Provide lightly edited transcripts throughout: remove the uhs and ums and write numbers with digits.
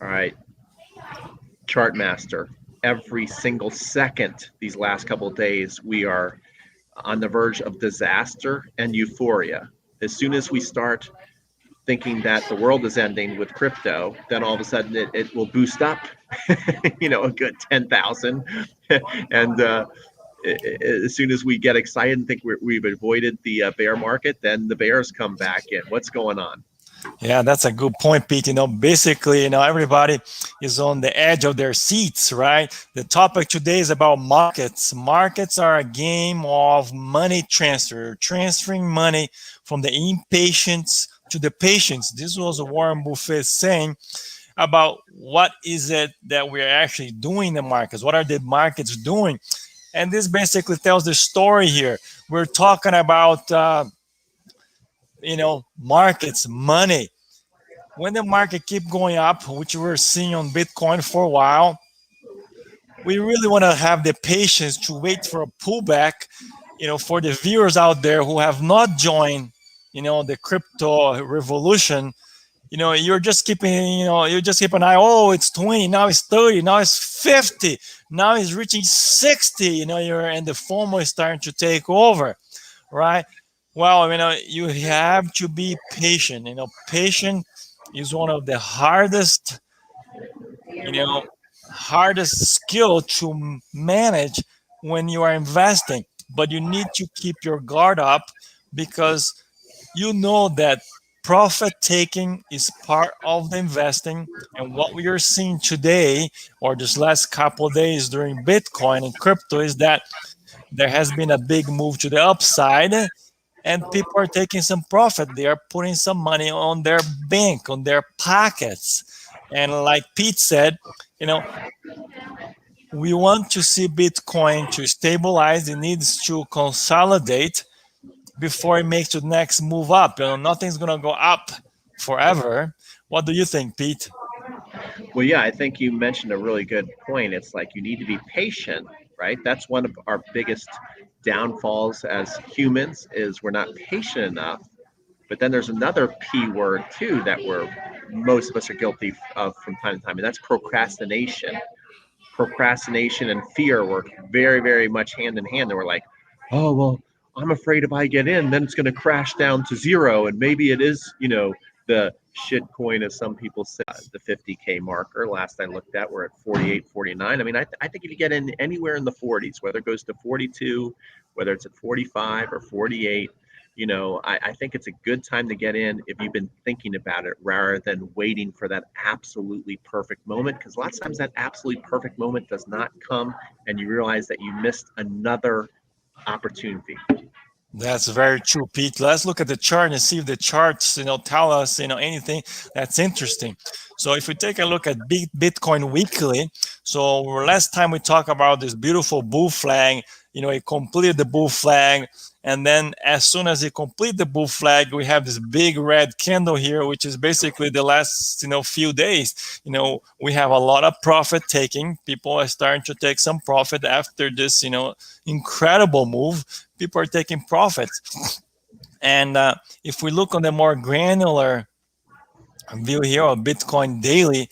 All right, chart master. Every single second these last couple of days, we are on the verge of disaster and euphoria. As soon as we start thinking that the world is ending with crypto, then all of a sudden it will boost up, a good 10,000. and as soon as we get excited and think we've avoided the bear market, then the bears come back in. What's going on? Yeah, that's a good point, Pete. Basically, everybody is on the edge of their seats, right? The topic today is about markets. Markets are a game of money transfer, transferring money from the impatients to the patients. This was Warren Buffett saying about what is it that we're actually doing in the markets. What are the markets doing? And this basically tells the story here. We're talking about, markets, money. When the market keep going up, which we're seeing on Bitcoin for a while, we really want to have the patience to wait for a pullback. For the viewers out there who have not joined, the crypto revolution, you just keep an eye. Oh, it's 20, now it's 30, now it's 50, now it's reaching 60. And the FOMO is starting to take over, right? Well, you have to be patient. Patient is one of the you know, hardest skill to manage when you are investing. But you need to keep your guard up because you know that profit taking is part of the investing. And what we are seeing today, or this last couple of days during Bitcoin and crypto, is that there has been a big move to the upside and people are taking some profit. They are putting some money on their bank, on their pockets. And like Pete said, you know, we want to see Bitcoin to stabilize. It needs to consolidate before it makes the next move up. Nothing's going to go up forever. What do you think, Pete? Well, yeah, I think you mentioned a really good point. It's like you need to be patient, right? That's one of our biggest downfalls as humans is we're not patient enough. But then there's another P word too that most of us are guilty of from time to time, and that's procrastination. Procrastination and fear work very, very much hand in hand. And we're like, oh well, I'm afraid if I get in, then it's going to crash down to zero, and maybe it is, the shit coin, as some people say, the 50K marker. Last I looked at, we're at 48, 49. I mean, I think if you get in anywhere in the 40s, whether it goes to 42, whether it's at 45 or 48, I think it's a good time to get in if you've been thinking about it rather than waiting for that absolutely perfect moment. Because lots of times that absolutely perfect moment does not come, and you realize that you missed another opportunity. That's very true, Pete. Let's look at the chart and see if the charts, tell us, anything that's interesting. So if we take a look at Bitcoin weekly, so last time we talked about this beautiful bull flag, it completed the bull flag. And then as soon as it complete the bull flag, we have this big red candle here, which is basically the last, few days. We have a lot of profit taking. People are starting to take some profit after this, incredible move. People are taking profits. And if we look on the more granular view here of Bitcoin daily,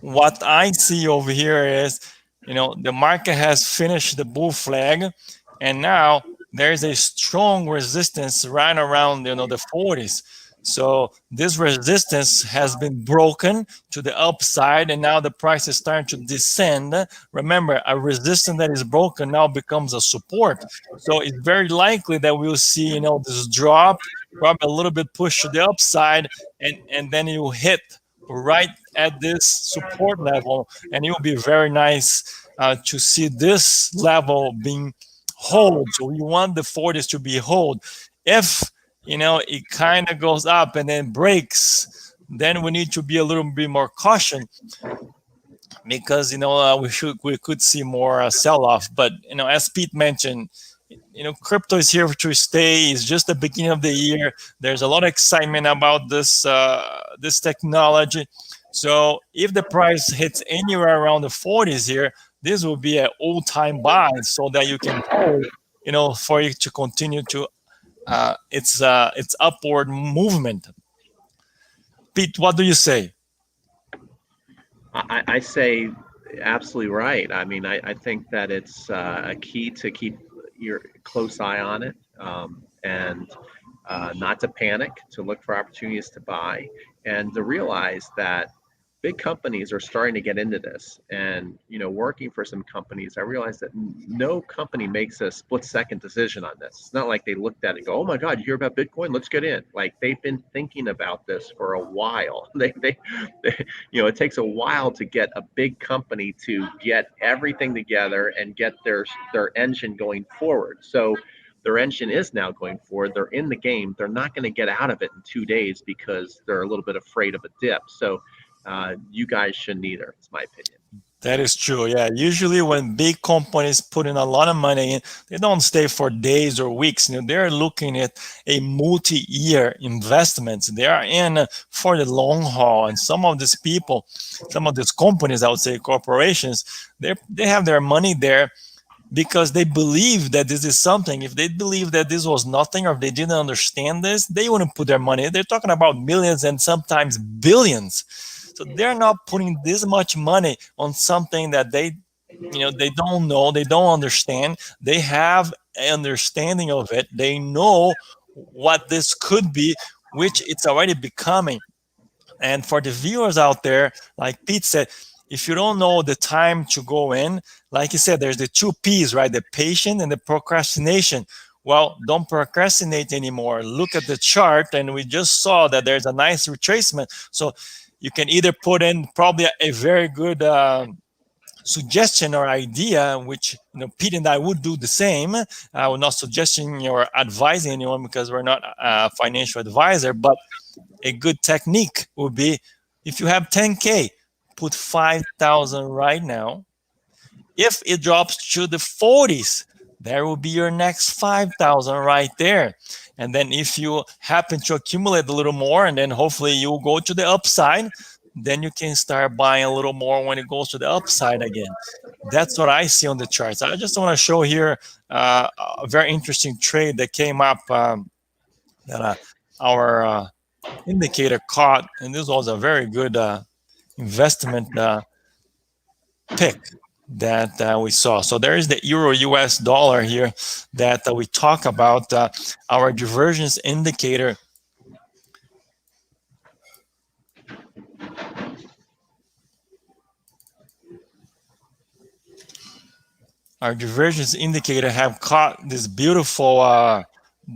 what I see over here is, the market has finished the bull flag, and now there is a strong resistance right around, the 40s. So this resistance has been broken to the upside, and now the price is starting to descend. Remember, a resistance that is broken now becomes a support. So it's very likely that we'll see, this drop, probably a little bit push to the upside, and then you hit right at this support level, and it will be very nice to see this level being hold. So we want the 40s to be hold. If it kind of goes up and then breaks, then we need to be a little bit more caution because we could see more sell-off. But as Pete mentioned, crypto is here to stay. It's just the beginning of the year. There's a lot of excitement about this technology. So if the price hits anywhere around the 40s here, this will be an all-time buy, so that you can hold, for it to continue to its upward movement. Pete, what do you say? I say absolutely right. I mean, I think that it's a key to keep your close eye on it, and not to panic, to look for opportunities to buy, and to realize that big companies are starting to get into this. And working for some companies, I realized that no company makes a split-second decision on this. It's not like they looked at it and go, "Oh my God, you hear about Bitcoin? Let's get in." Like they've been thinking about this for a while. It takes a while to get a big company to get everything together and get their engine going forward. So their engine is now going forward. They're in the game. They're not going to get out of it in 2 days because they're a little bit afraid of a dip. So you guys shouldn't either. It's my opinion. That is true. Yeah. Usually when big companies put in a lot of money in, they don't stay for days or weeks. They're looking at a multi-year investment. They are in for the long haul. And some of these people, some of these companies, I would say corporations, they have their money there because they believe that this is something. If they believe that this was nothing, or if they didn't understand this, they wouldn't put their money. They're talking about millions and sometimes billions. So they're not putting this much money on something that they don't know, they don't understand. They have an understanding of it. They know what this could be, which it's already becoming. And for the viewers out there, like Pete said, if you don't know the time to go in, like you said, there's the two P's, right? The patient and the procrastination. Well, don't procrastinate anymore. Look at the chart, and we just saw that there's a nice retracement. So you can either put in probably a very good suggestion or idea, which Pete and I would do the same. I would not suggesting or advising anyone because we're not a financial advisor, but a good technique would be if you have 10K, put 5,000 right now. If it drops to the 40s, there will be your next 5,000 right there. And then if you happen to accumulate a little more, and then hopefully you'll go to the upside, then you can start buying a little more when it goes to the upside again. That's what I see on the charts. I just want to show here a very interesting trade that came up that our indicator caught, and this was a very good investment pick that we saw. So there is the euro US dollar here that we talk about. Our divergence indicator. Our divergence indicator have caught this beautiful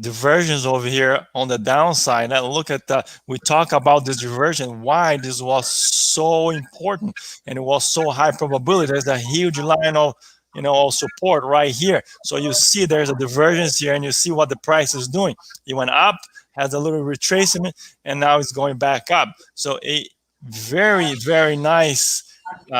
diversions over here on the downside. Now look at we talk about this diversion, why this was so important and it was so high probability. There's a huge line of of support right here. So you see there's a divergence here, and you see what the price is doing. It went up, has a little retracement, and now it's going back up. So a very, very nice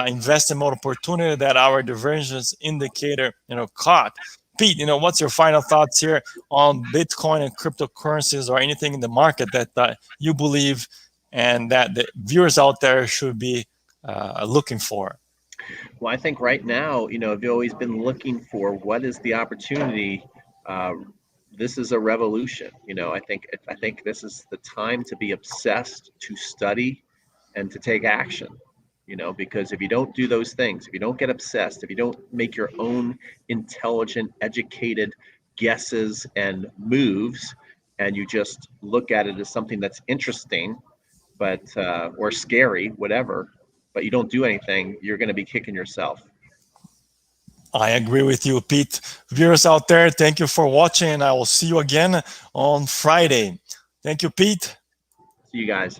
investment opportunity that our divergence indicator caught. Pete, what's your final thoughts here on Bitcoin and cryptocurrencies, or anything in the market that you believe and that the viewers out there should be looking for? Well, I think right now, I've always been looking for what is the opportunity. Uh, this is a revolution. I think this is the time to be obsessed, to study, and to take action. Because if you don't do those things, if you don't get obsessed, if you don't make your own intelligent, educated guesses and moves, and you just look at it as something that's interesting, but or scary, whatever, but you don't do anything, you're going to be kicking yourself. I agree with you, Pete. Viewers out there, thank you for watching. I will see you again on Friday. Thank you, Pete. See you guys.